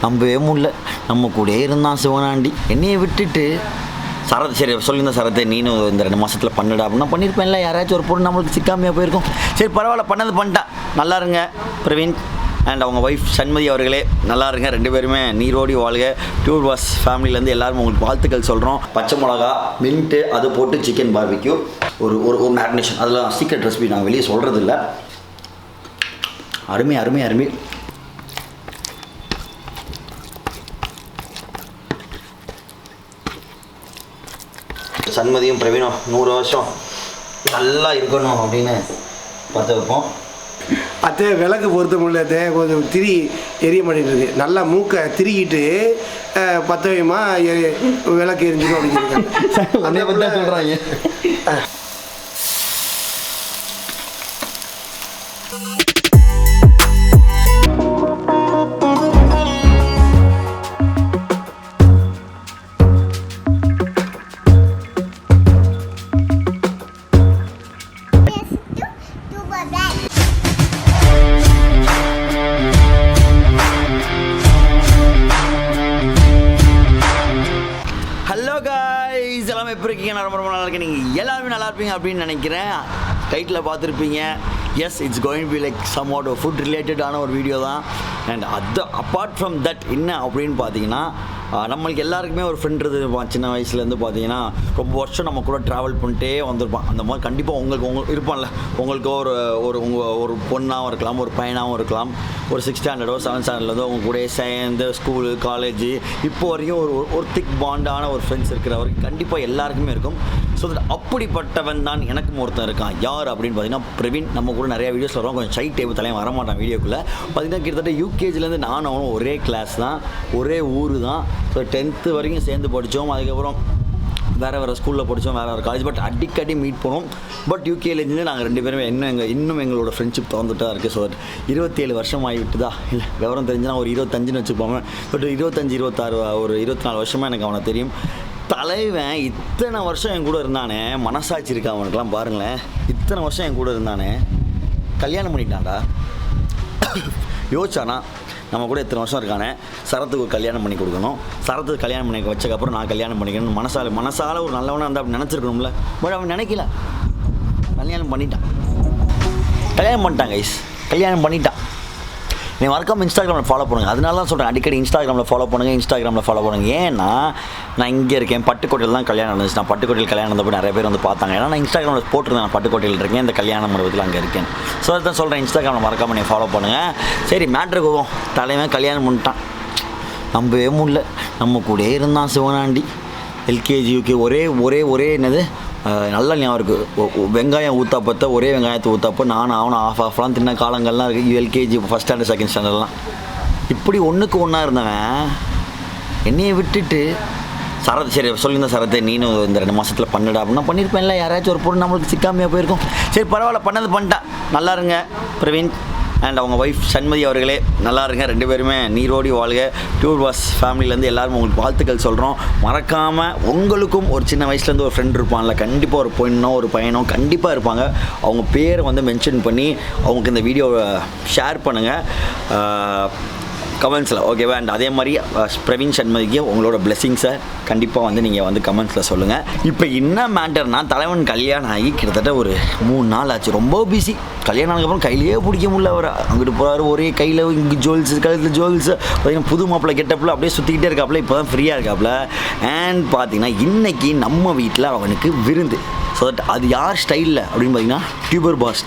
நம்பவே முடியல. நம்ம கூடயே இருந்தான் சிவனாண்டி. என்னையை விட்டுட்டு சரத் சரி சொல்லியிருந்த சரத்தை நீனும் இந்த 2 மாதத்தில் பண்ணிடா அப்படின்னா பண்ணியிருப்பேன்ல. யாராச்சும் ஒரு பொருள் நம்மளுக்கு சிக்காமையாக போயிருக்கும். சரி பரவாயில்ல, பண்ணது பண்ணிட்டான். நல்லா இருங்க பிரவீன் அண்ட் அவங்க ஒய்ஃப் சண்மதி அவர்களே, நல்லா இருங்க. 2 பேருமே நீரோடி வாழ்க. டியூர் வாஸ் ஃபேமிலியிலேருந்து எல்லாரும் உங்களுக்கு வாழ்த்துக்கள் சொல்கிறோம். பச்சை மிளகா மின்ட்டு அது போட்டு சிக்கன் பார்பிக்யூ ஒரு ஒரு மேரினேஷன், அதெல்லாம் சீக்ரெட் ரெசிபி நாங்கள் வெளியே சொல்கிறது இல்லை. அருமை அருமை அருமை. சண்மதியும் பிரவீனும் 100 வருஷம் நல்லா இருக்கணும் அப்படின்னு பார்த்து வைப்போம். அத்தே விளக்கு பொறுத்த முடியல, கொஞ்சம் திரி எரிய மாட்டேங்குது இருக்கு. நல்லா மூக்கை திரிக்கிட்டு பற்ற வைமா விளக்கு எரிஞ்சிடும் அப்படின்னு அதே பற்றி தான் சொல்கிறாங்க. எல்லாமே எப்படி இருக்கீங்க? நான் ரொம்ப நல்லா இருக்கேன். நீங்கள் எல்லாருமே நல்லா இருப்பீங்க அப்படின்னு நினைக்கிறேன். டைட்டில் பார்த்துருப்பீங்க. Yes, it's going be like somewhat food ரிலேட்டடான ஒரு வீடியோ தான். அண்ட் அப்பார்ட் ஃப்ரம் தட் என்ன அப்படின்னு பார்த்தீங்கன்னா, நம்மளுக்கு எல்லாருக்குமே ஒரு ஃப்ரெண்ட் இருப்பான். சின்ன வயசுலேருந்து பார்த்தீங்கன்னா ரொம்ப வருஷம் நம்ம கூட ட்ராவல் பண்ணிட்டே வந்திருப்பான். அந்த மாதிரி கண்டிப்பாக உங்களுக்கு இருப்பான்ல. உங்களுக்கு ஒரு பொண்ணாகவும் இருக்கலாம், ஒரு பையனாகவும் இருக்கலாம். ஒரு 6th ஸ்டாண்டர்டோ 7th ஸ்டாண்டர்ட்லேருந்தோ அவங்க கூட சேர்ந்து ஸ்கூலு காலேஜு இப்போ வரைக்கும் ஒரு திக் பாண்டான ஒரு ஃப்ரெண்ட்ஸ் இருக்கிறவருக்கு கண்டிப்பாக எல்லாருக்குமே இருக்கும். ஸோ அப்படிப்பட்டவன் தான் எனக்கும் ஒருத்தன் இருக்கான். யார் அப்படின்னு பார்த்தீங்கன்னா பிரவீன். நம்ம கூட நிறையா வீடியோஸ் வருவோம். கொஞ்சம் சைட் டேபிள் தலையும் வரமாட்டான் வீடியோக்குள்ளே. பார்த்தீங்கன்னா கிட்டத்தட்ட யூகேஜிலேருந்து நானும் அவனும் ஒரே கிளாஸ் தான், ஒரே ஊர் தான். ஸோ 10th வரைக்கும் சேர்ந்து படித்தோம். அதுக்கப்புறம் வேறு ஸ்கூலில் படித்தோம், வேறு காலேஜ். பட் அடிக்கடி மீட் பண்ணோம். பட் யூகேலேருந்து நாங்கள் 2 பேருமே இன்னும் எங்களோட ஃப்ரெண்ட்ஷிப் தொடர்ந்துட்டு தான் இருக்குது. ஸோ 27 வருஷம் ஆகிவிட்டுதா, இல்லை விவரம் தெரிஞ்சுன்னா ஒரு 25ன்னு வச்சுப்பாங்க. பட் 25, 26, ஒரு 24 வருஷமாக எனக்கு அவனை தெரியும். தலைவன் இத்தனை வருஷம் என் கூட இருந்தானே, மனசாட்சி இருக்கா அவனுக்குலாம் பாருங்களேன். இத்தனை வருஷம் என் கூட இருந்தானே, கல்யாணம் பண்ணிட்டான்டா. யோசிச்சானா நம்ம கூட இத்தனை வருஷம் இருக்கானே, சரத்துக்கு ஒரு கல்யாணம் பண்ணி கொடுக்கணும். சரத்துக்கு கல்யாணம் பண்ணி வச்சக்கப்புறம் நான் கல்யாணம் பண்ணிக்கணும். மனசால ஒரு நல்லவனாக இருந்தால் அப்படி நினச்சிருக்கணும்ல. பட் அவன் நினைக்கல. கல்யாணம் பண்ணிட்டான். கல்யாணம் பண்ணிட்டான். நீ மறக்காமல் இன்ஸ்டாகிராமில் ஃபாலோ பண்ணுங்கள். அதனால தான் சொல்கிறேன், அடிக்கடி இன்ஸ்டாகிராமில் ஃபாலோ பண்ணுங்கள். ஏன்னா நான் இங்கே இருக்கேன். பட்டுக்கோட்டையில் தான் கல்யாணம் நடந்துச்சு. நான் பட்டுக்கோட்டையில் கல்யாணம் நடந்தப்போ நிறைய பேர் வந்து பார்த்தாங்க. ஏன்னா நான் இன்ஸ்டாகிராமில் போட்டிருந்தேன், நான் பட்டுக்கோட்டையில் இருக்கேன், இந்த கல்யாண மண்டபத்தில் அங்கே இருக்கேன். ஸோ அதுதான் சொல்கிறேன், இன்ஸ்டாகிராமில் மறக்காமல் நீங்கள் ஃபாலோ பண்ணுங்கள். சரி, மேட்ருக்கு போவோம். தலைவன் கல்யாணம் பண்ணிட்டான். நம்பவே முடியல. நம்ம கூடயே இருந்தான் சிவனாண்டி. எல்கேஜி யூகே ஒரே என்னது நல்லா ஞாபகம் இருக்குது. வெங்காயம் ஊத்தாப்பத்தை ஒரே வெங்காயத்தை ஊத்தாப்போ நானும் அவனும் ஆஃப்லாம் தின்ன காலங்கள்லாம் இருக்குது. எல்கேஜி 1st ஸ்டாண்டர்ட் 2nd ஸ்டாண்டர்ட்லாம் இப்படி ஒன்றுக்கு ஒன்றா இருந்தவன் என்னையை விட்டுட்டு சரத் சரி சொல்லியிருந்த சரத்தை நீனும் இந்த 2 மாதத்தில் பண்ணிடா அப்படின்னா பண்ணியிருப்பேன்ல. யாராச்சும் ஒரு பொருள் நம்மளுக்கு சிக்காமையாக போயிருக்கும். சரி பரவாயில்ல, பண்ணது பண்ணிட்டான். நல்லா இருங்க பிரவீன் அண்ட் அவங்க ஒய்ஃப் சண்மதி அவர்களே, நல்லா இருங்க. 2 பேருமே நீரோடி வாழ்க. டியூர் வாஸ் ஃபேமிலியிலேருந்து எல்லாரும் உங்களுக்கு வாழ்த்துக்கள் சொல்கிறோம். மறக்காமல் உங்களுக்கும் ஒரு சின்ன வயசுலேருந்து ஒரு ஃப்ரெண்ட் இருப்பான்ல, கண்டிப்பாக ஒரு பொண்ணோ ஒரு பையனோ கண்டிப்பாக இருப்பாங்க. அவங்க பேரை வந்து மென்ஷன் பண்ணி அவங்களுக்கு இந்த வீடியோவை ஷேர் பண்ணுங்கள் கமெண்ட்ஸில், ஓகேவா? அண்ட் அதே மாதிரி பிரவீன் சண்மதிக்கு உங்களோட பிளெஸிங்ஸை கண்டிப்பாக வந்து நீங்கள் வந்து கமெண்ட்ஸில் சொல்லுங்கள். இப்போ என்ன மேட்டர்னால், தலைவன் கல்யாணம் ஆகி கிட்டத்தட்ட ஒரு 3 நாள் ஆச்சு. ரொம்ப பிஸி. கல்யாணம் ஆனதுக்கப்புறம் கையிலேயே பிடிக்க முடியல. அவர் அங்கிட்டு போகிறாரு, ஒரே கையில் இங்கே ஜுவல்ஸ், கழுத்தில் ஜுவல்ஸ், பார்த்தீங்கன்னா புது மாப்பிள்ளை கெட்டப்பில் அப்படியே சுற்றிக்கிட்டே இருக்காப்புல. இப்போ தான் ஃப்ரீயாக இருக்காப்புல. அண்ட் பார்த்தீங்கன்னா இன்றைக்கி நம்ம வீட்டில் அவனுக்கு விருந்து. ஸோ தட் அது யார் ஸ்டைலில் அப்படின்னு பார்த்தீங்கன்னா டியூபர் பாஸ்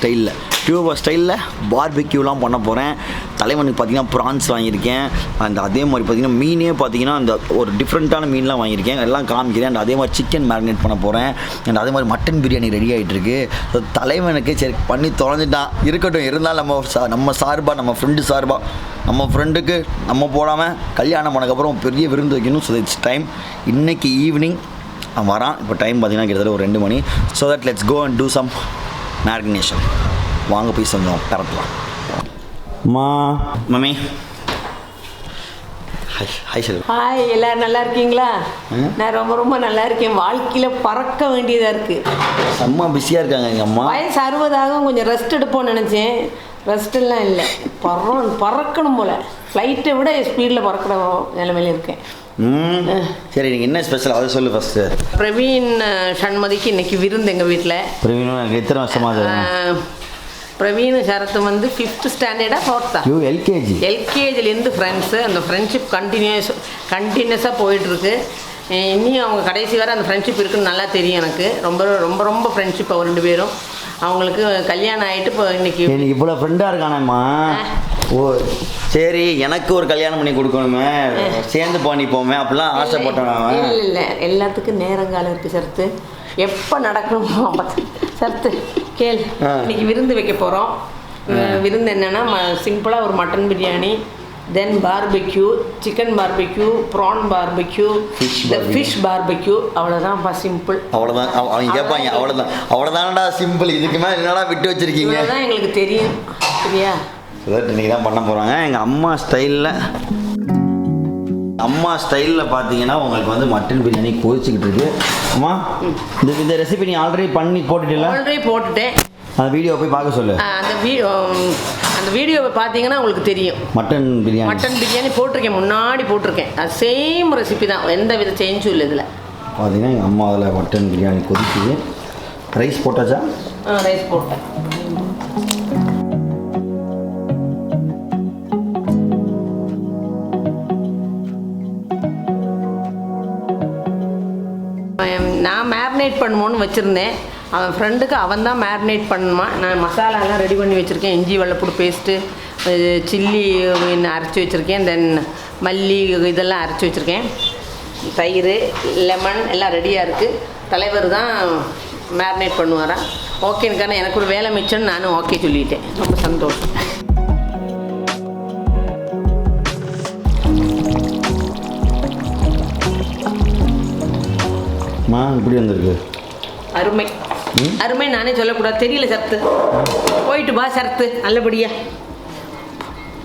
ஸ்டைலில் பார்பிக்யூலாம் பண்ண போகிறேன். தலைவனுக்கு பார்த்தீங்கன்னா ப்ரான்ஸ் வாங்கியிருக்கேன். அண்ட் அதே மாதிரி பார்த்தீங்கன்னா மீனே பார்த்தீங்கன்னா அந்த ஒரு டிஃப்ரெண்ட்டான மீன்லாம் வாங்கியிருக்கேன், எல்லாம் காமிக்கிறேன். அண்ட் அதே மாதிரி சிக்கன் மேரினேட் பண்ண போகிறேன். அண்ட் அதே மாதிரி மட்டன் பிரியாணி ரெடி ஆகிட்டுருக்கு. ஸோ தலைவனுக்கு சரி பண்ணி தொலைஞ்சிட்டான், இருக்கட்டும். இருந்தாலும் நம்ம சார்பாக, நம்ம ஃப்ரெண்டு சார்பாக, நம்ம ஃப்ரெண்டுக்கு நம்ம போடாமல் கல்யாணம் பண்ணக்கப்புறம் பெரிய விருந்து வைக்கணும். So it's time. இன்றைக்கி ஈவினிங் அவன் வரான். இப்போ டைம் பார்த்தீங்கன்னா கிட்டத்தட்ட ஒரு 2 மணி. So that let's go and do some marination. வாங்க போய் செஞ்சோம் பரப்பலாம். Mummy hi sir. ஹாய், எல்லோரும் நல்லா இருக்கீங்களா? நான் ரொம்ப நல்லா இருக்கேன். வாழ்க்கையில் பறக்க வேண்டியதாக இருக்குது. அம்மா பிஸியாக இருக்காங்க. எங்கள் அம்மா வயசு 60 ஆகும், கொஞ்சம் ரெஸ்ட் எடுப்போம்னு நினச்சேன். ரெஸ்ட்டெல்லாம் இல்லை, பறக்கணும் போல், ஃப்ளைட்டை விட ஸ்பீடில் பறக்கிற நிலைமையில இருக்கேன். சரி, நீங்கள் என்ன ஸ்பெஷல் அதை சொல்லு ஃபஸ்ட்டு. பிரவீன் சண்மதிக்கு இன்னைக்கு விருந்து எங்கள் வீட்டில். பிரவீன் எனக்கு எத்தனை வருஷமாக? பிரவீன் சரத்து வந்து 5th ஸ்டாண்டர்டா 4th எல்கேஜிலேருந்து ஃப்ரெண்ட்ஸு. அந்த ஃப்ரெண்ட்ஷிப் கண்டினியூஸாக போயிட்டுருக்கு. இன்னும் அவங்க கடைசி வரை அந்த ஃப்ரெண்ட்ஷிப் இருக்குன்னு நல்லா தெரியும் எனக்கு. ரொம்ப ரொம்ப ரொம்ப ஃப்ரெண்ட்ஷிப் அவங்க 2 பேரும். அவங்களுக்கு கல்யாணம் ஆகிட்டு இப்போ இன்னைக்கு இவ்வளோ ஃப்ரெண்டாக இருக்கானேம்மா. ஓ சரி, எனக்கு ஒரு கல்யாணம் பண்ணி கொடுக்கணுமே, சேர்ந்து பண்ணிப்போமே அப்படிலாம் ஆசைப்பட்டேன். இல்லை, எல்லாத்துக்கும் நேரங்காலம் இருக்குது சரத்து. எப்போ நடக்கணுமோ சரத்து கேள். இன்னைக்கு விருந்து வைக்க போகிறோம். விருந்து என்னென்னா சிம்பிளாக ஒரு mutton biryani, then barbecue, chicken barbecue, prawn barbecue, fish barbecue. அவ்வளோதான்ப்பா, சிம்பிள். அவ்வளோதான். அவங்க கேட்பாங்க அவ்வளோதான்டா சிம்பிள், இதுக்கு மேலே என்னடா விட்டு வச்சுருக்கீங்க? அதுதான் எங்களுக்கு தெரியும், சரியா? இன்றைக்கி தான் பண்ண போகிறாங்க எங்கள் அம்மா ஸ்டைலில் பார்த்தீங்கன்னா உங்களுக்கு வந்து மட்டன் பிரியாணி கொதிச்சுக்கிட்டு இருக்கு. அம்மா இந்த ரெசிபி நீ ஆல்ரெடி பண்ணி போட்டுட்டீங்களா? ஆல்ரெடி போட்டுட்டேன். அந்த வீடியோ போய் பார்க்க சொல்லு. அந்த வீடியோவை பார்த்தீங்கன்னா உங்களுக்கு தெரியும். மட்டன் பிரியாணி போட்டிருக்கேன், முன்னாடி போட்டிருக்கேன். அது சேம் ரெசிபி தான், எந்த வித சேஞ்சும் இல்லை இதில். பார்த்தீங்கன்னா எங்கள் அம்மா அதில் மட்டன் பிரியாணி கொதிக்குது. ரைஸ் போட்டாச்சா? ரைஸ் போட்டேன். நான் மேரினேட் பண்ணுவோன்னு வச்சுருந்தேன். அவன் ஃப்ரெண்டுக்கு அவன் தான் மேரினேட் பண்ணுமா. நான் மசாலாலாம் ரெடி பண்ணி வச்சுருக்கேன். இஞ்சி வெள்ளைப்பூடு பேஸ்ட்டு, சில்லி அரைச்சி வச்சுருக்கேன், தென் மல்லி இதெல்லாம் அரைச்சி வச்சுருக்கேன், தயிர், லெமன் எல்லாம் ரெடியாக இருக்குது. தலைவர் தான் மேரினேட் பண்ணுவாரா. ஓகேனுக்கான எனக்கு ஒரு வேலை மிச்சம்னு நானும் ஓகே சொல்லிட்டேன். ரொம்ப சந்தோஷம். இப்படி வந்திருக்கு. அருமை அருமை, நானே சொல்லக்கூடாது, தெரியல சரத்து. போயிட்டு வா சரத்து, நல்லபடியா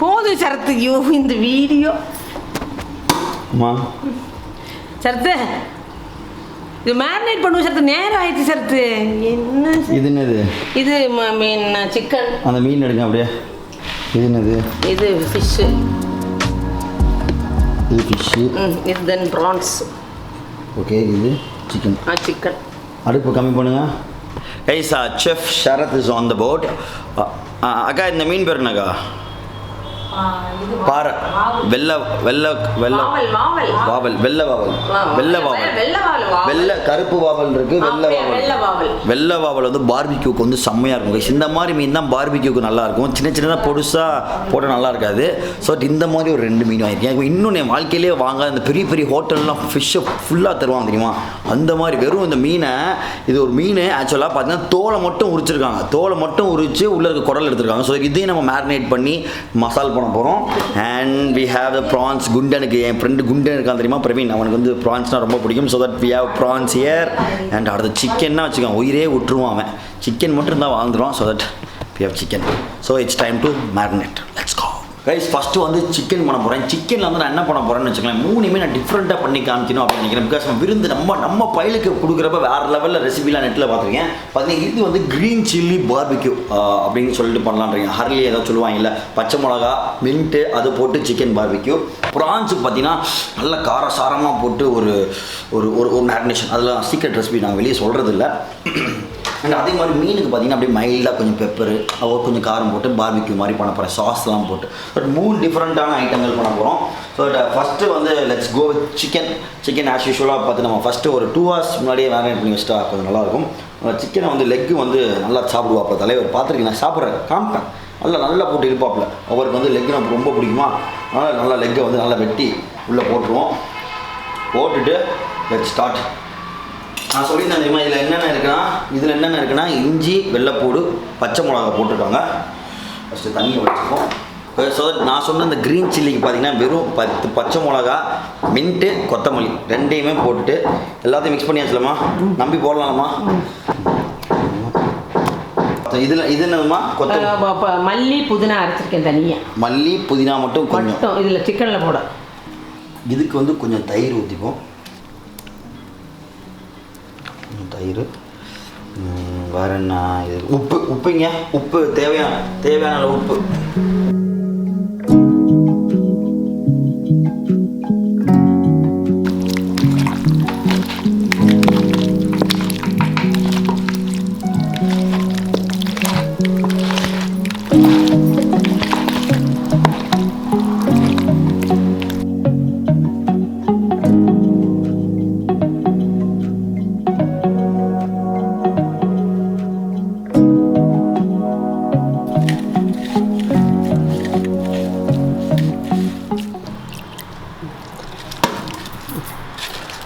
போதும் சரத்து. ஐயோ இந்த வீடியோ சரத்து, இது மேரினேட் பண்ணுவோம் சரத்து. நேரம் ஆயிடுச்சு சரத்து. என்ன இது? என்னது இது? மீன், சிக்கன். அந்த மீன் எடுங்க அப்படியே. இது என்னது? இது ஃபிஷ்ஷு. இது ஃபிஷ்ஷு. இது தென் ப்ரான்ஸ். ஓகே, இது சிக்கன். சிக்கன். அடுப்பு கம்மி பண்ணுங்க. Guys, chef Sharath is on the boat. அக்கா இந்த மீன் பேர் என்னக்கா? பாறை. வெள்ளை கருப்பு வாவல் இருக்கு, வெள்ளை வாவல் வந்து பார்பிக்யூக்கு வந்து செம்மையாக இருக்கும். இந்த மாதிரி மீன் தான் பார்பிக்யூக்கு நல்லா இருக்கும். சின்னதாக பொடுசாக போட்டால் நல்லா இருக்காது. ஸோ இந்த மாதிரி ஒரு 2 மீன் வாங்கியிருக்கேன். இன்னொன்று என் வாழ்க்கையிலே வாங்க, இந்த பெரிய பெரிய ஹோட்டல்லாம் ஃபிஷ்ஷை ஃபுல்லாக தருவாங்க தெரியுமா, அந்த மாதிரி வெறும் இந்த மீனை. இது ஒரு மீன் ஆக்சுவலாக பார்த்தீங்கன்னா தோலை மட்டும் உரிச்சிருக்காங்க. தோலை மட்டும் உரிச்சு உள்ளே இருக்க குடல் எடுத்துருக்காங்க. ஸோ இதையும் நம்ம மேரினேட் பண்ணி மசால் பண்ண போகிறோம். And we have the prawns. குண்டனுக்கு, என் ஃப்ரெண்டு குண்டன் இருக்கான் தெரியுமா பிரவீன், அவனுக்கு வந்து ப்ரான்ஸ்னால் ரொம்ப பிடிக்கும். So that we have prawns here. And அடுத்த சிக்கன்னா வச்சுக்கோங்க, உயிரே விட்டுருவான் அவன். சிக்கன் மட்டும் இருந்தால் வாழ்ந்துருவான். So that we have chicken. So it's time to marinate. Let's go. Guys, first வந்து சிக்கன் பண்ண போகிறேன். சிக்கனில் வந்து நான் என்ன பண்ண போகிறேன்னு வச்சுக்கலாம், 3 நான் டிஃப்ரெண்ட்டாக பண்ணி காமிக்கணும் அப்படின்னு நினைக்கிறேன். பிகாஸ் விருந்து நம்ம பையலுக்கு கொடுக்குறப்ப வேறு லெவலில் ரெசிபிலாம் நெட்டில் பார்த்துருக்கேன். பார்த்தீங்கன்னா இது வந்து க்ரீன் சில்லி பார்பிக்யூ அப்படின்னு சொல்லிட்டு பண்ணலான்றீங்க. ஹர்லி ஏதாவது சொல்லுவாங்கல்ல, பச்சை மிளகா, மின்ட்டு அது போட்டு சிக்கன் பார்பிக்யூ. ப்ரான்ஸுக்கு பார்த்தீங்கன்னா நல்ல காரசாரமாக போட்டு ஒரு ஒரு மேரினேஷன். அதெல்லாம் சீக்ரெட் ரெசிபி நாங்கள் வெளியே சொல்கிறது இல்லை. அண்ட் அதே மாதிரி மீனுக்கு பார்த்தீங்கன்னா அப்படியே மைல்டாக கொஞ்சம் பெப்பரு, கொஞ்சம் காரம் போட்டு பார்பிக்யூ மாதிரி பண்ண போகிறேன், சாஸ்லாம் போட்டு. பட் 3 டிஃப்ரெண்ட்டான ஐட்டங்கள் பண்ண போகிறோம். ஸோ ஃபஸ்ட்டு வந்து let's go with chicken as யூஷுவலாக பார்த்து நம்ம ஃபஸ்ட்டு ஒரு 2 hours முன்னாடியே மேரினேட் பண்ணி வச்சுட்டா கொஞ்சம் நல்லாயிருக்கும். சிக்கனை வந்து லெக்கு வந்து நல்லா சாப்பிடுவாப்பில் தலைவர். பார்த்துருக்கீங்க, நான் சாப்பிட்றேன், காமிப்பேன். நல்லா போட்டு இருப்பாப்பில். அவருக்கு வந்து லெக்கு நமக்கு ரொம்ப பிடிக்குமா, அதனால் நல்லா லெக்கை வந்து நல்லா வெட்டி உள்ளே போட்டுருவோம். போட்டுட்டு லெட்ஸ் ஸ்டார்ட். நான் சொல்லியிருந்தேன் தெரியுமா, இதில் என்னென்ன இருக்குன்னா இஞ்சி, வெள்ளைப்பூடு, பச்சை மிளகா போட்டிருக்காங்க. ஃபஸ்ட்டு தண்ணியை வச்சுப்போம். ஸோ நான் சொன்ன இந்த க்ரீன் சில்லிக்கு பார்த்தீங்கன்னா வெறும் 10 பச்சை மிளகா, மின்ட்டு, கொத்தமல்லி 2யுமே போட்டுட்டு எல்லாத்தையும் மிக்ஸ் பண்ணியாச்சுலம்மா. நம்பி போடலாமா? இது என்னதுமா? மல்லி புதினா அரைச்சிருக்கேன் தனியாக. மல்லி புதினா மட்டும் கொஞ்சம் இதில் சிக்கனில் போட. இதுக்கு வந்து கொஞ்சம் தயிர் ஊற்றிப்போம். தயிர் வேறு என்ன இது உப்புங்க உப்பு தேவையான அளவு உப்பு.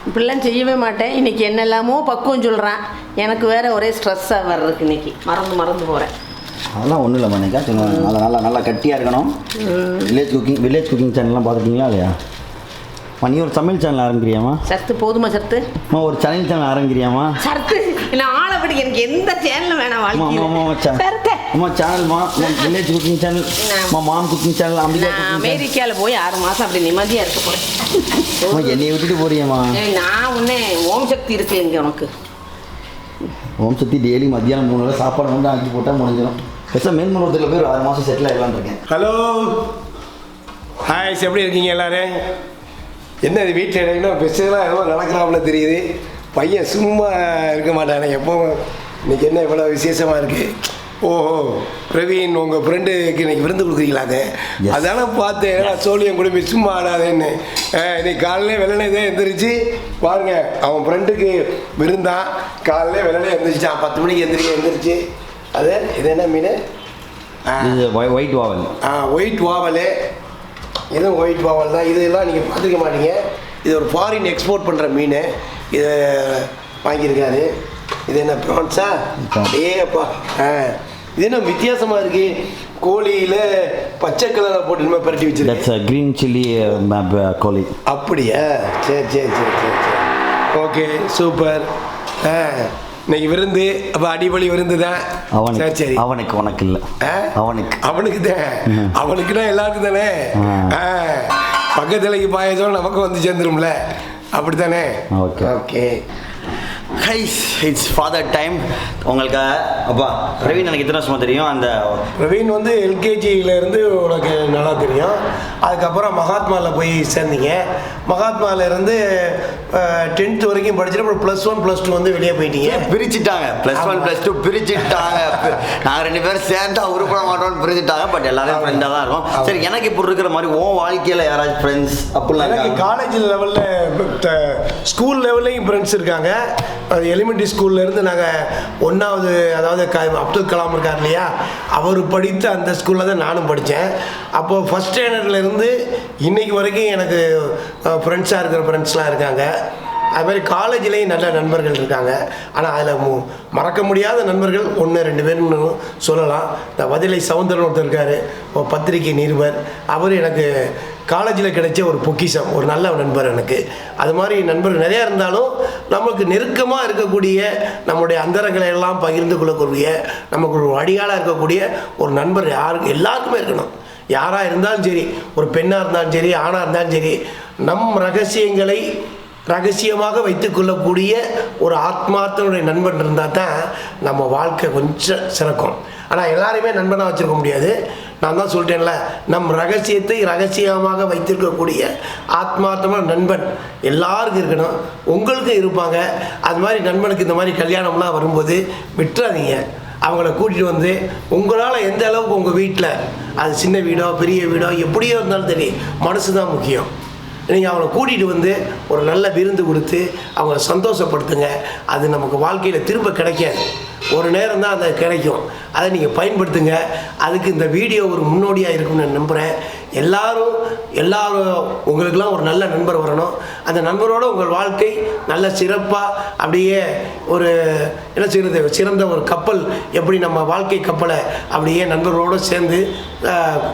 இப்படிலாம் செய்யவே மாட்டேன். இன்றைக்கி என்னெல்லாமோ பக்குவம் சொல்கிறான். எனக்கு வேறு ஒரே ஸ்ட்ரெஸ்ஸாக வர்றதுக்கு இன்றைக்கி மறந்து போகிறேன். அதெல்லாம் ஒன்றும் இல்லை மணிக்கா. நல்லா கட்டியாக இருக்கணும். வில்லேஜ் குக்கிங் சேனல்லாம் பார்த்துருக்கீங்களா இல்லையா? நீ ஒரு சமையல் சேனல் ஆரம்பிக்கிறியாமா? சத்து போதுமா சத்து? ஒரு சமையல் சேனல் ஆரம்பிக்கிறியாமா? சத்து நான் ஆளப்படி எனக்கு எந்த சேனலும் வேணாம் வாழ்க்கை. சேனல்மா வில்லேஜ் குக்கிங் சேனல், மாம் குக்கிங் சேனல். அமெரிக்காவில் போய் 6 மாதம் அப்படி நிம்மதியாக இருக்க போகிறேன். என்னை விட்டுட்டு போறியம்மா? நான் ஒன்று ஓம் சக்தி இருக்கு இங்கே உனக்கு. ஓம் சக்தி டெய்லி மத்தியானம் 3 வேளை சாப்பாடு வந்து ஆக்கி போட்டால் முடிஞ்சிடும். பெருசாக மேல்மருவத்தில் போய் 6 மாதம் செட்டில் ஆகலான்னு இருக்கேன். ஹலோ ஹாய், எப்படி இருக்கீங்க எல்லாரும்? என்ன இது வீட்டில் இடையினா பெஸ்டெல்லாம் எவ்வளோ நடக்கிறாப்புல தெரியுது. பையன் சும்மா இருக்க மாட்டானே எப்போவும். இன்றைக்கி என்ன இவ்வளோ விசேஷமாக இருக்குது? ஓஹோ, பிரவீன் உங்கள் ஃப்ரெண்டுக்கு இன்றைக்கி விருந்து கொடுக்குறீங்களாங்க? அதானே பார்த்தேன். சோழியம் குடும்பி சும்மா ஆடாதேன்னு. இன்னைக்கு காலையில் வெள்ளனே தான் எழுந்திரிச்சு பாருங்கள், அவன் ஃப்ரெண்டுக்கு விருந்தான். காலையில் வெள்ளனே எழுந்திரிச்சான். 10 மணிக்கு எழுந்திரிச்சு. அது இது என்ன மீன்? ஒயிட் வாவல். ஒயிட் வாவல். இதுவும் ஒயிட் வாவல் தான். இதெல்லாம் நீங்கள் பார்த்துக்க மாட்டீங்க. இது ஒரு ஃபாரின் எக்ஸ்போர்ட் பண்ணுற மீன். இதை வாங்கியிருக்காரு. இது என்ன ப்ரான்ஸா? ஏப்பா இது என்ன வித்தியாசமாக இருக்குது. கோழியில் பச்சை கலரில் போட்டு நம்ம பரட்டி வச்சுருக்கேன். க்ரீன் சில்லி கோழி. அப்படியா? சரி. Okay, super. இன்னைக்கு விருந்து அப்போ அடிப்பொலி விருந்து தான். சரி, அவனுக்கு உனக்கு இல்லை. அவனுக்கு தான். அவனுக்குன்னா எல்லாருக்கும் தானே. பக்கத்துலைக்கு பாயசம் நமக்கு வந்து சேர்ந்துரும்ல, அப்படி தானே? Okay. Guys, it's father time. உங்களுக்கு அப்பா பிரவீன் எனக்கு எத்தனை வருஷமாக தெரியும்? அந்த பிரவீன் வந்து எல்கேஜியிலேருந்து உனக்கு நல்லா தெரியும். அதுக்கப்புறம் மகாத்மாவில் போய் சேர்ந்தீங்க. மகாத்மாவிலேருந்து 10th வரைக்கும் படிச்சுட்டு அப்புறம் +1 +2 வந்து வெளியே போயிட்டீங்க. பிரிச்சுட்டாங்க. +1 +2 பிரிச்சுட்டாங்க. நாங்கள் 2 பேரும் சேர்ந்தா உருப்பட மாட்டோம்னு பிரிச்சுட்டாங்க. பட் எல்லாரும் ஃப்ரெண்டாக தான் இருக்கும். சரி, எனக்கு இப்போ இருக்கிற மாதிரி உன் வாழ்க்கையில் யாராச்சும் ஃப்ரெண்ட்ஸ் அப்படிலாம்? எனக்கு காலேஜ் லெவலில், ஸ்கூல் லெவல்லையும் ஃப்ரெண்ட்ஸ் இருக்காங்க. அது எலிமெண்ட்ரி ஸ்கூல்லேருந்து நாங்கள் 1வது, அதாவது அப்துல் கலாம் இருக்கார் இல்லையா, அவர் படித்த அந்த ஸ்கூலில் தான் நானும் படித்தேன். அப்போது ஃபஸ்ட் ஸ்டாண்டர்ட்லேருந்து இன்னைக்கு வரைக்கும் எனக்கு ஃப்ரெண்ட்ஸாக இருக்கிற ஃப்ரெண்ட்ஸ்லாம் இருக்காங்க. அதுமாதிரி காலேஜ்லேயும் நல்ல நண்பர்கள் இருக்காங்க. ஆனால் அதில் மறக்க முடியாத நண்பர்கள் 1-2 பேர்னு சொல்லலாம். இந்த வதிலை சவுந்தரன் ஒருத்தர் இருக்கார், ஒரு பத்திரிகை நிருபர். அவர் எனக்கு காலேஜில் கிடைச்ச ஒரு பொக்கிஷம், ஒரு நல்ல நண்பர் எனக்கு. அது மாதிரி நண்பர்கள் நிறையா இருந்தாலும் நமக்கு நெருக்கமாக இருக்கக்கூடிய, நம்முடைய அந்தரங்களை எல்லாம் பகிர்ந்து கொள்ளக்கூடிய, நமக்கு ஒரு வழியாளாக இருக்கக்கூடிய ஒரு நண்பர் எல்லாருக்குமே இருக்கணும். யாராக இருந்தாலும் சரி, ஒரு பெண்ணாக இருந்தாலும் சரி, ஆணாக இருந்தாலும் சரி, நம் ரகசியங்களை ரகசியமாக வைத்துக்கொள்ளக்கூடிய ஒரு ஆத்மார்த்தனுடைய நண்பன் இருந்தால் தான் நம்ம வாழ்க்கை கொஞ்சம் சிறக்கும். ஆனால் எல்லாரையுமே நண்பனாக வச்சுருக்க முடியாது. நான் தான் சொல்லிட்டேன்ல, நம் ரகசியத்தை ரகசியமாக வைத்திருக்கக்கூடிய ஆத்மார்த்தமான நண்பன் எல்லாருக்கும் இருக்கணும். உங்களுக்கும் இருப்பாங்க. அது மாதிரி நண்பனுக்கு இந்த மாதிரி கல்யாணம்லாம் வரும்போது விட்டுறாதீங்க. அவங்கள கூட்டிகிட்டு வந்து உங்களால் எந்த அளவுக்கு உங்கள் வீட்டில், அது சின்ன வீடோ பெரிய வீடோ எப்படியோ இருந்தாலும் சரி, மனசு தான் முக்கியம். நீங்கள் அவங்கள கூட்டிகிட்டு வந்து ஒரு நல்ல விருந்து கொடுத்து அவங்கள சந்தோஷப்படுத்துங்க. அது நமக்கு வாழ்க்கையில் திரும்ப கிடைக்காது. ஒரு நேரம் தான் அது கிடைக்கும். அதை நீங்கள் பயன்படுத்துங்க. அதுக்கு இந்த வீடியோ ஒரு முன்னோடியாக இருக்கும்னு நான் நம்புகிறேன். எல்லாரும் உங்களுக்கெல்லாம் ஒரு நல்ல நண்பர் வரணும். அந்த நண்பரோடு உங்கள் வாழ்க்கை நல்ல சிறப்பாக அப்படியே ஒரு என்ன செய்கிறது, சிறந்த ஒரு கப்பல் எப்படி நம்ம வாழ்க்கை கப்பலை அப்படியே நண்பர்களோடு சேர்ந்து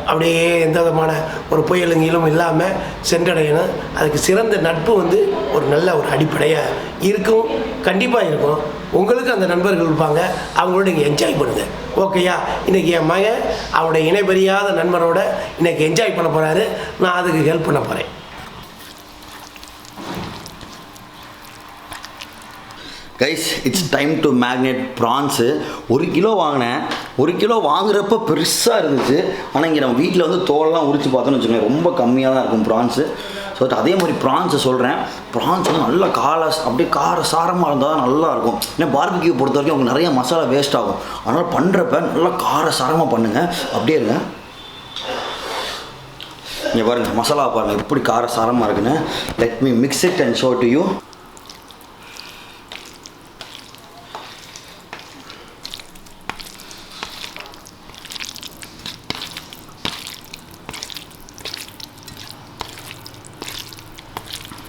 அப்படியே எந்த விதமான ஒரு புயலுங்கிலும் இல்லாமல் சென்றடையணும். அதுக்கு சிறந்த நட்பு வந்து ஒரு நல்ல ஒரு அடிப்படையாக இருக்கும். கண்டிப்பாக இருக்கும். உங்களுக்கு அந்த நண்பர்கள் இருப்பாங்க. அவங்களோட நீங்கள் என்ஜாய் பண்ணுங்கள். ஓகேயா? இன்றைக்கி என் மகன் அவனுடைய இணைபெரியாத நண்பரோட இன்றைக்கி என்ஜாய் பண்ண போகிறாரு. நான் அதுக்கு ஹெல்ப் பண்ண போகிறேன். Guys it's time to marinate prawns. 1 kilo வாங்கினேன். 1 கிலோ வாங்குறப்ப பெருசாக இருந்துச்சு. ஆனால் இங்கே நம்ம வீட்டில் வந்து தோலெல்லாம் உரித்து பார்த்தோன்னு வச்சுக்கோங்க, ரொம்ப கம்மியாக தான் இருக்கும் ப்ரான்ஸு. ஸோ அதே மாதிரி ப்ரான்ஸை சொல்கிறேன். ப்ரான்ஸ் வந்து நல்லா அப்படியே கார சாரமாக இருந்தால் தான் நல்லாயிருக்கும். ஏன்னா பார்பிக்யூ பொறுத்த வரைக்கும் உங்களுக்கு நிறைய மசாலா வேஸ்ட் ஆகும். அதனால் பண்ணுறப்ப நல்லா கார சாரமாக பண்ணுங்கள். அப்படியே இருங்க, இங்கே பாருங்கள் மசாலா பாருங்கள் எப்படி கார சாரமாக இருக்குன்னு. Let me mix it and show to you.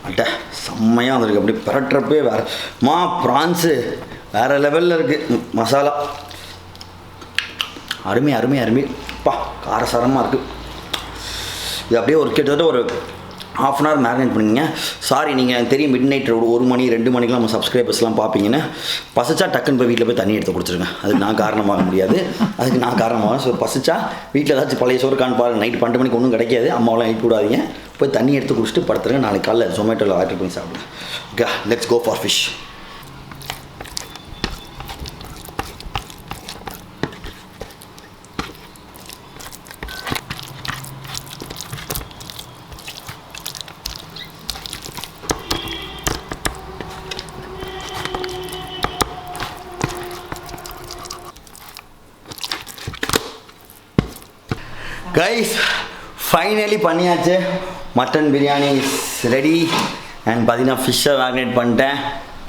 அட்ட செம்மையாக வந்திருக்கு. அப்படி பரட்டுறப்பே ப்ரான்ஸு வேறு லெவலில் இருக்குது. மசாலா அருமை அருமை அருமை. காரசாரமாக இருக்குது. இது அப்படியே கிட்டத்தட்ட ஒரு ½ அன் ஹவர் மேரினேட் பண்ணிங்க. சாரி, நீங்கள் எனக்கு தெரியும் மிட் நைட் 1 மணி 2 மணிக்கெலாம் நம்ம சப்ஸ்கிரைபர்ஸ்லாம் பார்ப்பீங்கன்னு. பசிச்சா டக்குன்னு போய் வீட்டில் போய் தண்ணி எடுத்து குடிச்சிருங்க. அதுக்கு நான் காரணமாக முடியாது, அதுக்கு நான் காரணமாக. ஸோ பசிச்சா வீட்டில் ஏதாச்சும் பழைய சோறு பாருங்கள். நைட் 12 மணிக்கு ஒன்றும் கிடைக்காது. அம்மாவெல்லாம் எழுப்பி விடாதீங்க. போய் தண்ணி எடுத்து குடிச்சிட்டு படுத்துருங்க. நாளைக்கு காலைல ஜொமேட்டோவில் ஆர்டர் பண்ணி சாப்பிடுங்க. Okay, let's go for fish. Guys finally பண்ணியாச்சு. Mutton biryani is ready. And பார்த்தீங்கன்னா ஃபிஷ்ஷை மேரினேட் பண்ணிட்டேன்,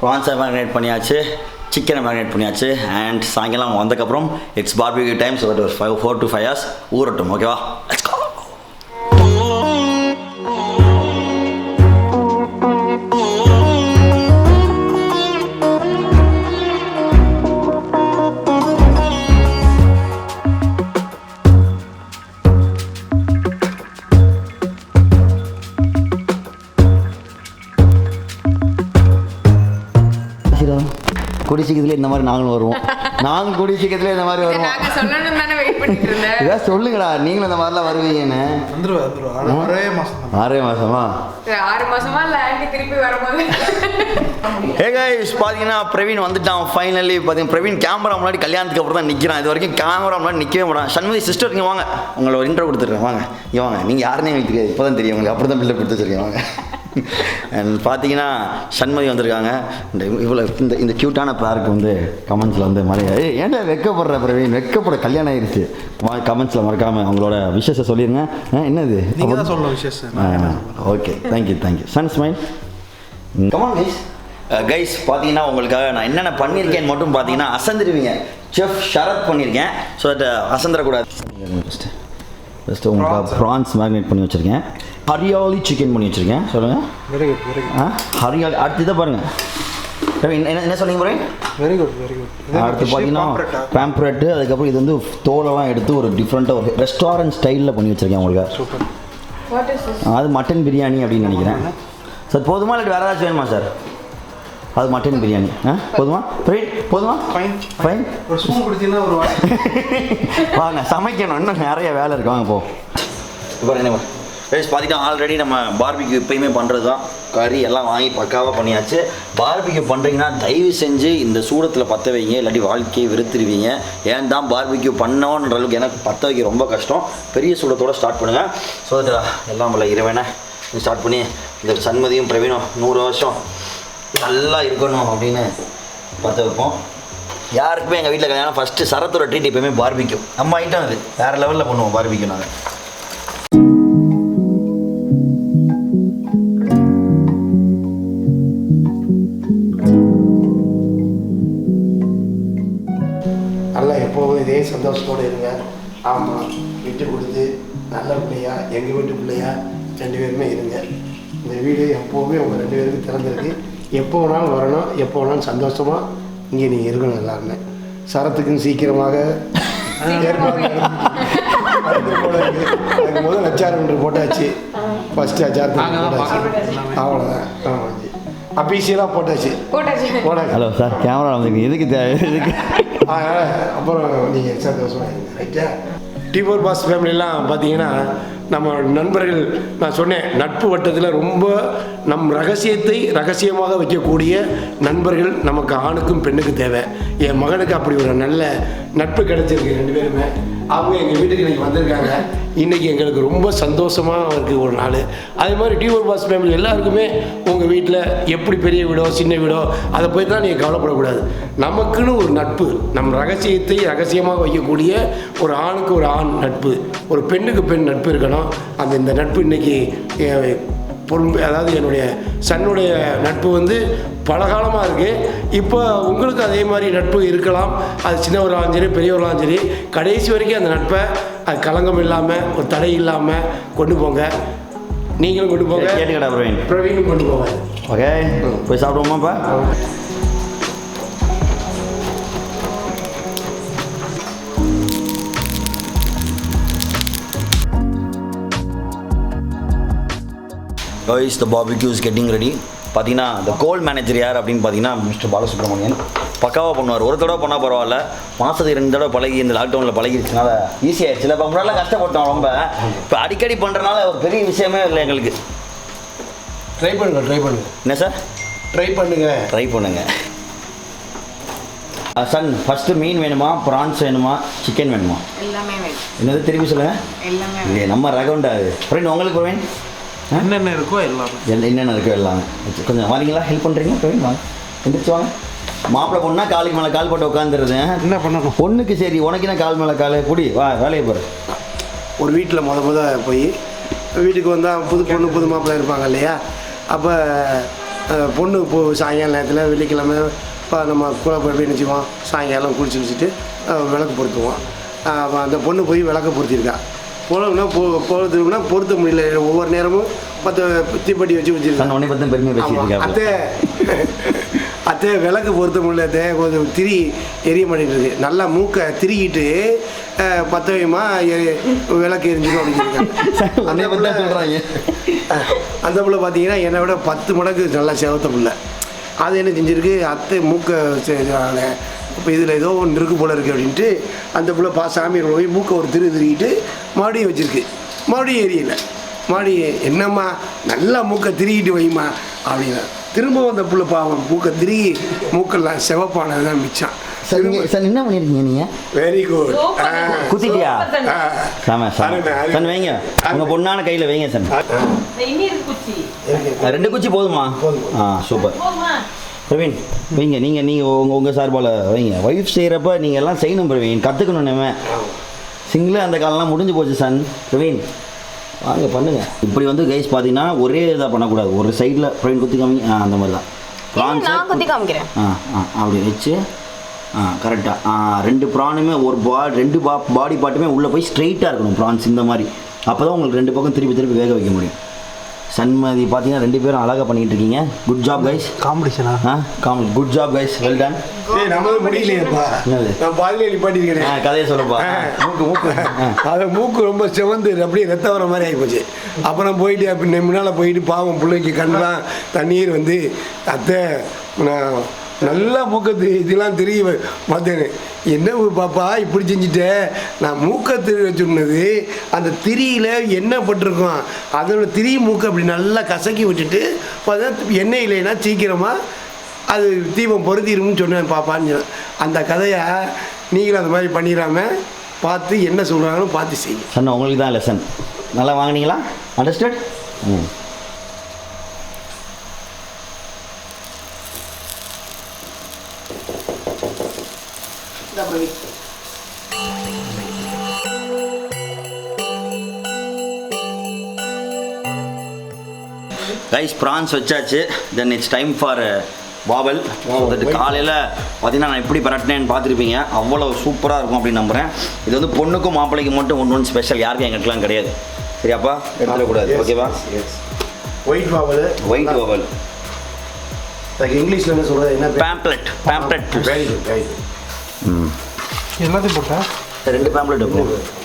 ப்ரான்ஸை மேரினேட் பண்ணியாச்சு, சிக்கனை மேரினேட் பண்ணியாச்சு. அண்ட் சாயங்காலம் வந்ததுக்கப்புறம் இட்ஸ் பார்பிக்யூ டைம். ஸோ ஒரு 4 to 5 hours ஊறட்டும். ஓகேவா? Let's go. கூடிய சீக்கிரத்தில் இந்த மாதிரி நாங்களும் வருவோம். நாங்கள் கூடிய சீக்கிரத்தில் இந்த மாதிரி வருவோம். இதான் சொல்லுங்கடா, நீங்களும் இந்த மாதிரிலாம் வருவீங்கன்னு. 6 மாதமா? 6 மாசமா இல்லை, திருப்பி வரும்போது. ஹே கைஸ், பார்த்தீங்கன்னா பிரவீன் வந்துட்டான் ஃபைனலி. பார்த்தீங்கன்னா பிரவீன் கேமரா முன்னாடி கல்யாணத்துக்கு அப்புறம் தான் நிற்கிறான். இது வரைக்கும் கேமரா முன்னாடி நிற்கவே மாட்டான். சண்முகி சிஸ்டர், இங்கே வாங்க, உங்களை ஒரு இன்ட்ரோ கொடுத்துட்றேன். வாங்க இங்கே வாங்க. நீங்கள் யாருன்னே எனக்கு தெரியாது, இப்போ தான் தெரியும் உங்களுக்கு. அப்படி தான் பில்டப் கொடுத்து வச்சுருக்கேன். வாங்க. அண்ட் பார்த்தீங்கன்னா சண்முகி வந்திருக்காங்க. இந்த க்யூட்டான பேருக்கு வந்து கமெண்ட்ஸில் வந்து ஏன்டா வெக்கப்படுற பிரவீன், வெக்கப்பட கல்யாணம் ஆயிடுச்சு. கமெண்ட்ஸில் மறக்காமல் அவங்களோட விஷயத்தை சொல்லிடுங்க. என்னது சொல்ல விஷயம்? Okay, thank you. Sun smile. Come on guys, பார்த்தீங்கன்னா உங்களுக்காக நான் என்னென்ன பண்ணியிருக்கேன்னு மட்டும் பார்த்தீங்கன்னா அசந்துடுவீங்க. செஃப் ஷரத் பண்ணியிருக்கேன். ஸோ தட் அசந்துடக்கூடாது. ஃபஸ்ட்டு உங்களுக்கு ப்ரான்ஸ் மேரினேட் பண்ணி வச்சுருக்கேன். ஹரியாலி சிக்கன் பண்ணி வச்சுருக்கேன். சொல்லுங்கள். Very good. ஹரியாலி. அடுத்து இதை பாருங்கள். என்ன சொன்னீங்க பாருங்க? Very good. அடுத்து பார்த்தீங்கன்னா பேம்ப்ரெட்டு. அதுக்கப்புறம் இது வந்து தோலெல்லாம் எடுத்து ஒரு டிஃப்ரெண்ட்டாக ஒரு ரெஸ்டாரண்ட் ஸ்டைலில் பண்ணி வச்சுருக்கேன் உங்களுக்கு. சூப்பர். அது மட்டன் பிரியாணி அப்படின்னு நினைக்கிறேன். சார் போதுமா இல்லை வேறு ஏதாச்சும் வேணுமா சார்? அது மட்டன் பிரியாணி. போதுமா? போதுமா? ஃபைன். ஒரு ஸ்பூன் கொடுத்தீங்கன்னா ஒரு வாங்க சமைக்கணும், இன்னும் நிறைய வேலை இருக்கு. வாங்க போ. இப்போ என்ன பார்த்தீங்கன்னா ஆல்ரெடி நம்ம பார்பிக்யூ எப்பயுமே பண்ணுறது தான். கறி எல்லாம் வாங்கி பக்காவாக பண்ணியாச்சு. பார்பிக்யூ பண்ணுறீங்கன்னா தயவு செஞ்சு இந்த சூடத்தில் பற்ற வைங்க, இல்லாட்டி வாழ்க்கையை வெறுத்துருவீங்க. ஏன் தான் பார்பிக்யூ பண்ணோன்ற அளவுக்கு எனக்கு பற்ற வைக்க ரொம்ப கஷ்டம். பெரிய சூடத்தோடு ஸ்டார்ட் பண்ணுங்கள். ஸோ எல்லாம் போல இறைவனை ஸ்டார்ட் பண்ணி இந்த சண்மதியும் பிரவீனும் 100 வருஷம் நல்லா இருக்கணும் அப்படின்னு பற்ற வைப்போம். யாருக்குமே எங்கள் வீட்டில் கல்யாணம் ஃபஸ்ட்டு சரத்தோட ட்ரீட் எப்போயுமே பார்பிக்யூ. நம்ம ஐட்டம் அது வேறு லெவலில் பண்ணுவோம் பார்பிக்யூ நாங்கள். நல்லா எப்போவும் இதே சந்தோஷத்தோடு இருங்க. ஆமாம், விட்டு கொடுத்து நல்ல பிள்ளையா எங்கள் வீட்டு பிள்ளையா 2 பேருமே இருங்க. இந்த வீடு எப்போவுமே உங்கள் 2 பேருக்கு திறந்திருக்கு. எப்போ வேணாலும் வரணும், எப்போ வேணாலும் சந்தோஷமாக இங்கே நீங்கள் இருக்கணும் எல்லாருமே. சரத்துக்கும் சீக்கிரமாக அதுக்கு முதல் அச்சாரம் போட்டாச்சு. ஃபஸ்ட்டு அச்சாரத்துக்கு போட்டாச்சு. அவ்வளோதான். ஆமாம், அபிஷியலாக போட்டாச்சு. ஹலோ சார், கேமரா வந்து எதுக்கு தேவை? எதுக்கு? அப்புறம் நீங்கள் சந்தோஷமாக இருங்க. ரைட்டா? T4 பாஸ் ஃபேமிலிலாம் பார்த்தீங்கன்னா நம்ம நண்பர்கள், நான் சொன்னேன் நட்பு வட்டத்தில் ரொம்ப நம் ரகசியத்தை ரகசியமாக வைக்கக்கூடிய நண்பர்கள் நமக்கு ஆணுக்கும் பெண்ணுக்கும் தேவை. என் மகனுக்கு அப்படி ஒரு நல்ல நட்பு கிடைச்சிருக்கு. 2 பேருமே அவங்க எங்கள் வீட்டுக்கு இன்றைக்கி வந்திருக்காங்க. இன்றைக்கி எங்களுக்கு ரொம்ப சந்தோஷமாக இருக்குது ஒரு நாள். அதே மாதிரி டியூர் பாஸ் ஃபேமிலி எல்லாருக்குமே உங்கள் வீட்டில் எப்படி பெரிய வீடோ சின்ன வீடோ அதை போய் தான் நீங்கள் கவலைப்படக்கூடாது. நமக்குன்னு ஒரு நட்பு, நம் ரகசியத்தை ரகசியமாக வைக்கக்கூடிய ஒரு ஆணுக்கு ஒரு ஆண் நட்பு, ஒரு பெண்ணுக்கு பெண் நட்பு இருக்கணும். இந்த நட்பு இன்றைக்கி அதாவது என்னுடைய சன்னுடைய நட்பு வந்து பலகாலமாக இருக்குது. இப்போ உங்களுக்கு அதே மாதிரி நட்பு இருக்கலாம். அது சின்னவர்களாலும் சரி பெரியவர்களாலும் சரி, கடைசி வரைக்கும் அந்த நட்பை அது களங்கம் இல்லாமல் ஒரு தடை இல்லாமல் கொண்டு போங்க. நீங்களும் கொண்டு போங்க, கேட்டுக்கடா பிரவீனும் கொண்டு போங்க. ஓகே, போய் சாப்பிடுவோமாப்பா? Guys, the barbecue is getting ready. பார்த்தீங்கன்னா இந்த கோல் மேனேஜர் யார் அப்படின்னு பார்த்தீங்கன்னா மிஸ்டர் பாலசுப்ரமணியன். பக்காவாக பண்ணுவார். ஒரு தடவை பண்ணால் பரவாயில்ல, மாதத்துக்கு 2 தடவை பழகி இந்த லாக்டவுனில் பழகிடுச்சுனால ஈஸியாகிடுச்சு. இல்லை இப்போ முன்னாடிலாம் கஷ்டப்பட்டோம் ரொம்ப. இப்போ அடிக்கடி பண்ணுறனால ஒரு பெரிய விஷயமே இல்லை எங்களுக்கு. ட்ரை பண்ணுங்க. என்ன சார்? ட்ரை பண்ணுங்க. சன், ஃபஸ்ட்டு மீன் வேணுமா, ப்ரான்ஸ் வேணுமா, சிக்கன் வேணுமா? எல்லாமே வேணும். என்னது திரும்பி சொல்லுங்கள். எல்லாமே இல்லையே நம்ம ரகவுண்டா அது. ஃப்ரெண்ட் உங்களுக்கு வேணும்? என்னென்ன இருக்கோ எல்லாமே. என்னென்ன இருக்கோ எல்லாமே. கொஞ்சம் வரீங்களா? ஹெல்ப் பண்ணுறீங்க? பிரவீன் வாங்க, எந்திரிச்சு வாங்க. மாப்பிள்ளை பொண்ணா காலுக்கு மேலே கால் போட்டு உட்காந்துருது. என்ன பண்ணணும்? பொண்ணுக்கு சரி, உனக்கு என்ன கால் மேலே கால் கூடி வா, வேலையை போகிற. ஒரு வீட்டில் முத போய் வீட்டுக்கு வந்தால் புது மாப்பிள்ளை இருப்பாங்க இல்லையா? அப்போ பொண்ணு சாயங்கால நேரத்தில் வெள்ளிக்கிழமை இப்போ நம்ம கூட போய் நினச்சிக்குவோம். சாயங்காலம் குளிச்சு வச்சுட்டு விளக்கு பொருத்துவோம். அந்த பொண்ணு போய் விளக்க பொருத்திருக்கா. போகிறதுனா பொருத்த முடியல. ஒவ்வொரு நேரமும் 10 தீப்பெட்டி வச்சுருக்கேன். உடனே பற்றி பெருமையாக பேசியிருக்கேன். அத்தை விளக்கு பொருத்த முடியல, கொஞ்சம் திரி எரிய மாட்டேங்குது. நல்லா மூக்கை திரிக்கிட்டு 10 வைமா விளக்கு எரிஞ்சிடும் அப்படின்னு சொல்கிறாங்க. அந்த பிள்ளை பார்த்தீங்கன்னா என்னை விட 10 மடங்கு நல்லா செவத்த பிள்ளை. அது என்ன செஞ்சுருக்கு, அத்தை மூக்கை இப்போ இதில் ஏதோ ஒன்று இருக்கு போல இருக்குது அப்படின்ட்டு அந்த பிள்ளை சாமியை போய் மூக்கை ஒரு திருக்கிட்டு மறுபடியும் வச்சுருக்கு. மறுபடியும் எரியலை. மறுபடியும் என்னம்மா நல்லா மூக்கை திருக்கிட்டு வைமா அப்படின்னா திரும்ப அந்த பிள்ளை பாவம் மூக்கை திருகி மூக்கெல்லாம் செவப்பானது தான் மிச்சம். சார் என்ன பண்ணியிருக்கீங்க நீங்கள்? Very good. குத்திட்டியா? சார் வைங்க, உங்கள் பொண்ணான கையில் வைங்க சார். 2 குச்சி போதுமா? சூப்பர். பிரவீன் வைங்க, நீங்கள் உங்கள் சார்பால் வைங்க. ஒய்ஃப் செய்கிறப்ப நீங்கள் எல்லாம் செய்யணும் பிரவீன், கற்றுக்கணும். நம்ம சிங்கிளாக அந்த காலம்லாம் முடிஞ்சு போச்சு சன். பிரவீன் வாங்க பண்ணுங்கள். இப்படி வந்து கைஸ் பார்த்தீங்கன்னா ஒரே இதாக பண்ணக்கூடாது. ஒரு சைடில் பிரவீன் குத்தி காமி, அந்த மாதிரி தான் ப்ரான்ஸ் குத்தி காமிக்கிறேன். அப்படி வச்சு கரெக்டாக 2 ப்ரானுமே ஒரு பாடி பார்ட்டுமே உள்ளே போய் ஸ்ட்ரெயிட்டாக இருக்கணும் ப்ரான்ஸ் இந்த மாதிரி. அப்போ தான் உங்களுக்கு 2 பக்கம் திருப்பி வேக வைக்க முடியும். சன்மதி பார்த்தீங்கன்னா 2 பேரும் அழகாக பண்ணிட்டு இருக்கீங்க. Good job guys. காம்படிஷனா? Good job guys, well done. நம்மள முடியலையேப்பா, நான் பாதியிலே நிப்பாட்டிருக்கேன். கதையை சொல்லப்பா. மூக்கு அது மூக்கு ரொம்ப செவந்து அப்படியே ரத்தம் வர மாதிரி ஆகிப்போச்சு. அப்புறம் போயிட்டு அப்படி முன்னால் போயிட்டு பாவம் பிள்ளைக்கு கண்ணெலாம் தண்ணீர் வந்து அத்தை நான் நல்லா மூக்கத்து இதெல்லாம் தெரிய பார்த்தேன்னு. என்ன பாப்பா இப்படி செஞ்சுட்டேன்? நான் மூக்கை திரி வச்சுருந்தது அந்த திரியில் எண்ணெய் பட்டிருக்கோம். அதோட திரி மூக்கை அப்படி நல்லா கசக்கி விட்டுட்டு பார்த்தா எண்ணெய் இல்லைன்னா சீக்கிரமாக அது தீபம் பொருத்திடும்னு சொன்னேன் பாப்பான்னு சொன்னேன். அந்த கதையை நீங்களும் அந்த மாதிரி பண்ணிடாமல் பார்த்து என்ன சொல்கிறாங்கன்னு பார்த்து செய்யுங்க. சொன்ன உங்களுக்கு தான் லெசன். நல்லா வாங்கினீங்களா? அண்டர்ஸ்டாண்ட்? ரைஸ் ப்ரான்ஸ் வச்சாச்சு. தென் இட்ஸ் டைம் ஃபார் வாவல். காலையில் பார்த்தீங்கன்னா நான் எப்படி பரட்டினேன்னு பார்த்துருப்பீங்க. அவ்வளோ சூப்பராக இருக்கும் அப்படின்னு நம்புகிறேன். இது வந்து பொண்ணுக்கும் மாப்பிள்ளைக்கு மட்டும் ஒன்று ஸ்பெஷல், யாருக்கும் எங்களுக்குலாம் கிடையாது. சரியாப்பா? எடுத்துடக்கூடாது. ஓகேவா? ஒயிட் வாவல். இங்கிலீஷில் என்ன சொல்கிறது? என்ன? பேம்ப்ளெட். எல்லாத்தையும் போட்டா 2 பேம்ப்ளெட் இருக்கும்.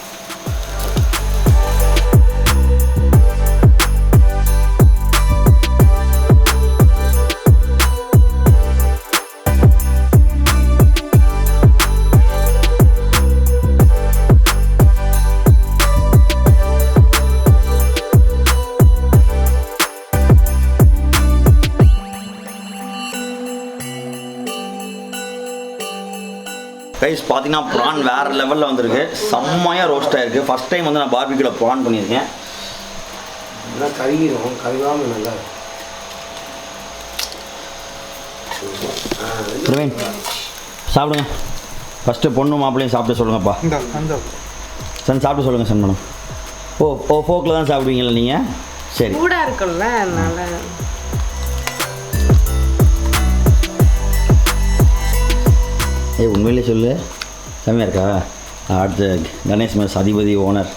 கைஸ் பார்த்தீங்கன்னா ப்ரான் வேறு லெவலில் வந்திருக்கு. செம்மையாக ரோஸ்ட் ஆகிருக்கு. ஃபஸ்ட் டைம் வந்து நான் பார்பிக்யூவில் ப்ரான் பண்ணியிருக்கேன். நல்லா கருகிடும், கருகாமல் நல்லா பிரவீன் சாப்பிடுங்க. ஃபஸ்ட்டு பொண்ணு மாப்பிள்ளையும் சாப்பிட்டு சொல்லுங்கப்பா. சன் சாப்பிட்டு சொல்லுங்கள் சன் மேடம். ஓ ஃபோக்கில் தான் சாப்பிடுவீங்களா நீங்கள்? சரி. சூடாக இருக்கும்ல அதனால. உண்மையிலே சொல்லு, செம்மையாக இருக்கா? அடுத்த கணேஷ் மெஸ் அதிபதி ஓனர்.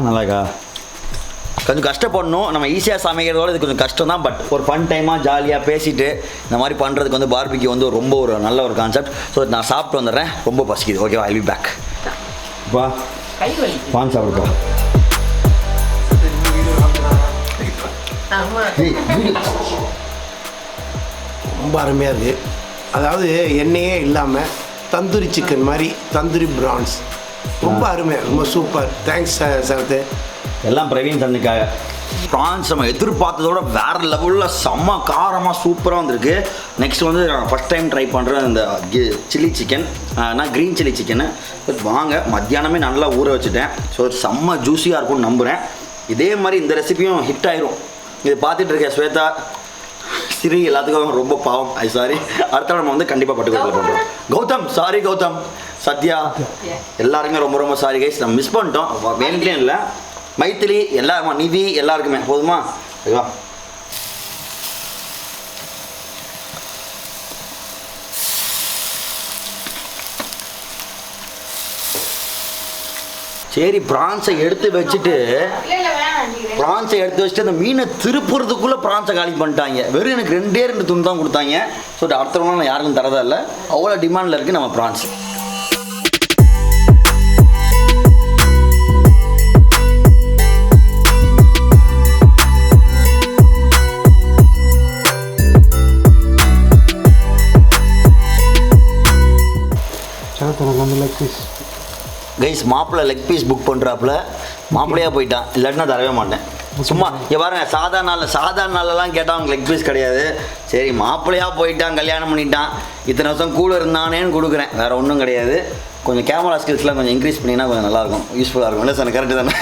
நல்லா இருக்கா? கொஞ்சம் கஷ்டப்படணும். நம்ம ஈஸியாக சமைக்கிறதோட இது கொஞ்சம் கஷ்டம் தான். பட் ஒரு ஃபன் டைமாக ஜாலியாக பேசிட்டு இந்த மாதிரி பண்ணுறதுக்கு வந்து பார்பிக்யூ வந்து ரொம்ப ஒரு நல்ல ஒரு கான்செப்ட். ஸோ நான் சாப்பிட்டு வந்துடுறேன். ரொம்ப பசிக்குது. ஓகேவா? I will be back. வா பான் சாப்பிடுப்பா. ரொம்ப அருமையாக இருக்குது. அதாவது எண்ணெயே இல்லாமல் தந்தூரி சிக்கன் மாதிரி தந்தூரி ப்ரான்ஸ் ரொம்ப அருமையாக, ரொம்ப சூப்பர். தேங்க்ஸ் சரத்து. எல்லாம் பிரவீன் தண்ணிக்காக. ப்ரான்ஸ் நம்ம எதிர்பார்த்ததோட வேறு லெவலில் செம்ம காரமாக சூப்பராக வந்திருக்கு. நெக்ஸ்ட் வந்து நான் ஃபஸ்ட் டைம் ட்ரை பண்ணுறேன் இந்த சில்லி சிக்கன். நான் க்ரீன் சில்லி சிக்கனு வாங்க மத்தியானமே நல்லா ஊற வச்சுட்டேன். ஸோ செம்ம ஜூஸியாக இருக்கும்னு நம்புகிறேன். இதே மாதிரி இந்த ரெசிபியும் ஹிட் ஆயிரும். இது பார்த்துட்டு இருக்கேன் ஸ்வேதா, சிரி எல்லாத்துக்கும் ரொம்ப பாவம். சாரி. அடுத்த நம்ம வந்து கண்டிப்பாக பட்டுக்கோட்டையில் பண்ணுறோம். கௌதம் சாரி, கௌதம் சத்யா எல்லாருக்குமே ரொம்ப ரொம்ப சாரி கைஸ். நம்ம மிஸ் பண்ணிட்டோம். வேணுட்டே இல்லை. மைத்திலி எல்லாருமா, நிதி எல்லாருக்குமே போதுமா? ஓகேவா? சரி, ப்ரான்ஸை எடுத்து வச்சுட்டு அந்த மீனை திருப்புறதுக்குள்ளே ப்ரான்ஸை காலி பண்ணிட்டாங்க. வெறும் எனக்கு 2 துணி தான் கொடுத்தாங்க. ஸோ அடுத்தவங்க நான் யாருக்கும் தரதா இல்லை. அவ்வளோ டிமாண்டில் இருக்குது நம்ம ப்ரான்ஸ். கைஸ் மாப்பிள்ளை லெக் பீஸ் புக் பண்ணுறாப்புல மாப்பிள்ளையாக போயிட்டான். இல்லாட்டினா தரவே மாட்டேன். சும்மா இங்கே பாருங்க, சாதாரண நாளெல்லாம் கேட்டால் அவங்க லெக் பீஸ் கிடையாது. சரி மாப்பிள்ளையாக போயிட்டான், கல்யாணம் பண்ணிட்டான், இத்தனை வருஷம் கூட இருந்தானேன்னு கொடுக்குறேன். வேறு ஒன்றும் கிடையாது. கொஞ்சம் கேமரா ஸ்கில்ஸ்லாம் கொஞ்சம் இன்க்ரீஸ் பண்ணிங்கன்னா கொஞ்சம் நல்லாயிருக்கும், யூஸ்ஃபுல்லாக இருக்கும். இல்லை சார் கரெக்டு தானே?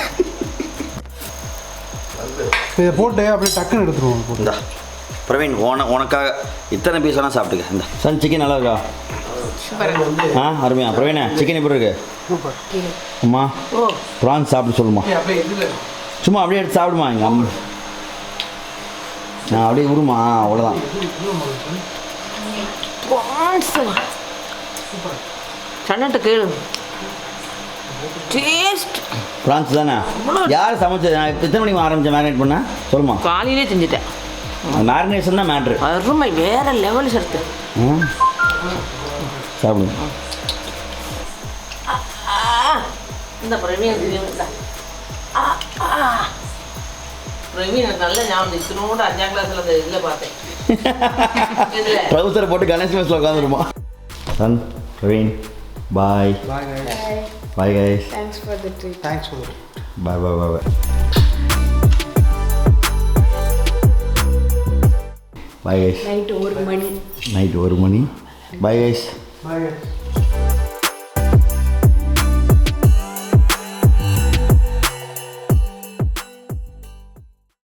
இதை போட்டு அப்படியே டக்குன்னு எடுத்துருவோம். இந்தா பிரவீன் உனக்காக இத்தனை பீஸ் வேணால் சாப்பிட்டுக்க. இந்த சன் சிக்கன் நல்லா இருக்கா? அருமையா? பிரவீனா சிக்கன் எப்படி இருக்கு? அம்மா ப்ரான்ஸ் சாப்பிட்டு சொல்லுமா. சும்மா அப்படியே எடுத்து சாப்பிடுமா. எங்கள் அம்மா நான் அப்படியே விடுமா, அவ்வளோதான். ப்ரான்ஸ் தானே? யார் சமைச்சது? நான் எத்தனை மணிக்கு ஆரம்பித்தேன் மேரினேட் பண்ண சொல்லுமா? காலையிலே செஞ்சுட்டேன். மேரினேஷன் தான் மேட்ரு. அருமை, வேற லெவல் சேர்த்து சாப்பிடுங்க. இந்த பிரவீன் எனக்கு நல்ல ஞாபகம். இத்தனோட 5ஆம் கிளாஸில் அந்த இதில் பார்த்தேன். ட்ரௌசரை போட்டு கணேஷ் மெஸ்ல உட்காந்துருமா. Son Praveen bye. Bye guys. Thanks for the treat. Bye bye bye bye. Bye guys. Night 1 மணி. Bye guys. Bye guys.